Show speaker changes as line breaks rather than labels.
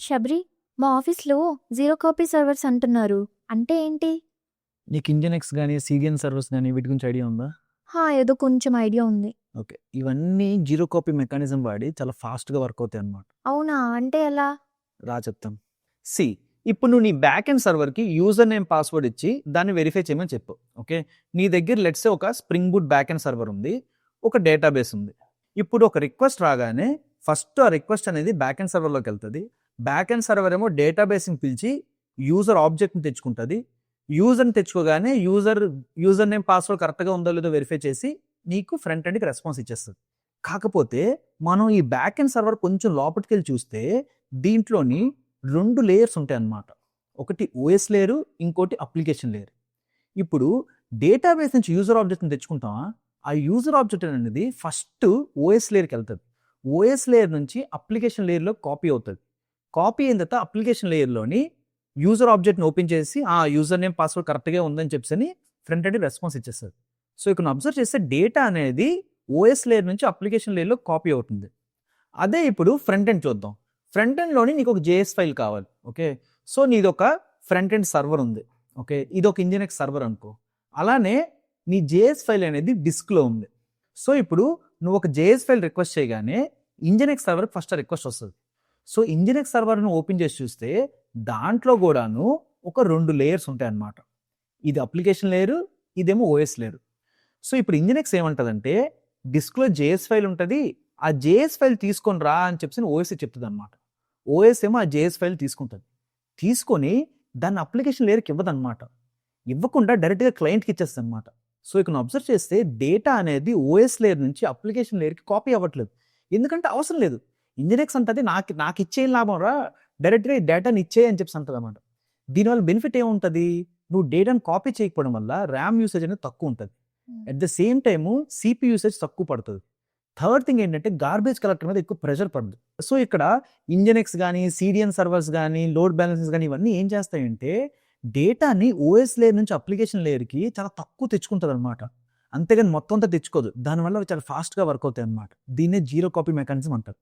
శబరి, మా ఆఫీస్లో zero copy servers అంటున్నారు. అంటే ఏంటి?
నీకు ఇంజినెక్స్ కానీ సీడియన్ సర్వర్స్ కానీ వీటి గురించి ఐడియా ఉందా?
ఏదో కొంచెం ఐడియా ఉంది.
ఓకే, ఇవన్నీ జీరో కాపీ మెకానిజం వాడి చాలా ఫాస్ట్గా వర్క్ అవుతాయి అన్నమాట.
అవునా? అంటే ఎలా?
రా చెప్తాం. సి, ఇప్పుడు నువ్వు నీ బ్యాక్ అండ్ సర్వర్కి యూజర్ నేమ్ పాస్వర్డ్ ఇచ్చి దాన్ని వెరిఫై చేయమని చెప్పు. ఓకే, నీ దగ్గర లెట్సే ఒక spring boot back and server ఉంది, ఒక డేటాబేస్ ఉంది. ఇప్పుడు ఒక రిక్వెస్ట్ రాగానే ఫస్ట్ ఆ రిక్వెస్ట్ అనేది బ్యాక్ అండ్ సర్వర్లోకి వెళ్తుంది. బ్యాక్ అండ్ సర్వర్ ఏమో డేటాబేస్ని పిలిచి యూజర్ ఆబ్జెక్ట్ని తెచ్చుకుంటుంది. యూజర్ని తెచ్చుకోగానే యూజర్ నేమ్ పాస్వర్డ్ కరెక్ట్గా ఉందో లేదో వెరిఫై చేసి నీకు ఫ్రంట్ ఎండ్కి రెస్పాన్స్ ఇచ్చేస్తుంది. కాకపోతే మనం ఈ బ్యాక్ అండ్ సర్వర్ కొంచెం లోపలికి వెళ్ళి చూస్తే దీంట్లోని 2 లేయర్స్ ఉంటాయి అన్నమాట. ఒకటి ఓఎస్ లేయరు, ఇంకోటి అప్లికేషన్ లేయర్. ఇప్పుడు డేటాబేస్ నుంచి యూజర్ ఆబ్జెక్ట్ని తెచ్చుకుంటామా, ఆ యూజర్ ఆబ్జెక్ట్ అనేది ఫస్ట్ ఓఎస్ లేయర్కి వెళ్తుంది. ఓఎస్ లేయర్ నుంచి అప్లికేషన్ లేయర్లో కాపీ అవుతుంది. కాపీ అయిన తర్వాత అప్లికేషన్ లేయర్లోని యూజర్ ఆబ్జెక్ట్ని ఓపెన్ చేసి ఆ యూజర్ నేమ్ పాస్వర్డ్ కరెక్ట్గా ఉందని చెప్పి ఫ్రంట్ ఎండ్ రెస్పాన్స్ ఇచ్చేస్తుంది. సో ఇక్కడ అబ్జర్వ్ చేస్తే డేటా అనేది ఓఎస్ లేయర్ నుంచి అప్లికేషన్ లేయర్లో కాపీ అవుతుంది. అదే ఇప్పుడు ఫ్రంట్ ఎండ్ చూద్దాం. ఫ్రంట్ ఎండ్లోని నీకు ఒక జేఎస్ ఫైల్ కావాలి. ఓకే, సో నీది ఒక ఫ్రంట్ ఎండ్ సర్వర్ ఉంది. ఓకే, ఇది ఒక ఇంజినెక్స్ సర్వర్ అనుకో. అలానే నీ జేఎస్ ఫైల్ అనేది డిస్క్లో ఉంది. సో ఇప్పుడు నువ్వు ఒక జేఎస్ ఫైల్ రిక్వెస్ట్ చేయగానే ఇంజినెక్స్ సర్వర్కి ఫస్ట్ రిక్వెస్ట్ వస్తుంది. సో ఇంజినెక్స్ సర్వర్ను ఓపెన్ చేసి చూస్తే దాంట్లో కూడాను ఒక 2 లేయర్స్ ఉంటాయి అన్నమాట. ఇది అప్లికేషన్ లేయరు, ఇదేమో ఓఎస్ లేయరు. సో ఇప్పుడు ఇంజినెక్స్ ఏమంటుందంటే డిస్క్లో జేఎస్ ఫైల్ ఉంటుంది, ఆ జేఎస్ ఫైల్ తీసుకొని రా అని చెప్పి ఓఎస్ చెప్తుంది అనమాట. ఓఎస్ ఏమో ఆ జేఎస్ ఫైల్ తీసుకుంటుంది. తీసుకొని దాన్ని అప్లికేషన్ లేయర్కి ఇవ్వదన్నమాట. ఇవ్వకుండా డైరెక్ట్గా క్లయింట్కి ఇచ్చేస్తుంది అనమాట. సో ఇక్కడ అబ్జర్వ్ చేస్తే డేటా అనేది ఓఎస్ లేయర్ నుంచి అప్లికేషన్ లేయర్కి కాపీ అవ్వట్లేదు. ఎందుకంటే అవసరం లేదు. ఇంజినెక్స్ అంటే నాకు ఇచ్చేం లాభం రా, డైరెక్ట్గా ఈ డేటాని ఇచ్చేయి అని చెప్పి అంటుంది అనమాట. దీనివల్ల బెనిఫిట్ ఏముంటుంది, నువ్వు డేటాను కాపీ చేయకపోవడం వల్ల ర్యామ్ యూసేజ్ అనేది తక్కువ ఉంటుంది. At the same time CP usage తక్కువ పడుతుంది. థర్డ్ థింగ్ ఏంటంటే గార్బేజ్ కలెక్టర్ మీద ఎక్కువ ప్రెషర్ పడదు. సో ఇక్కడ ఇంజినెక్స్ కానీ సీడియన్ సర్వర్స్ కానీ లోడ్ బ్యాలెన్సెస్ కానీ ఇవన్నీ ఏం చేస్తాయంటే డేటాని ఓఎస్ లేయర్ నుంచి అప్లికేషన్ లేయర్కి చాలా తక్కువ తెచ్చుకుంటుంది అనమాట. అంతేగాని మొత్తం అంతా తెచ్చుకోదు. దానివల్ల చాలా ఫాస్ట్గా వర్క్ అవుతాయి అనమాట. దీన్నే జీరో కాపీ మెకానిజం అంటారు.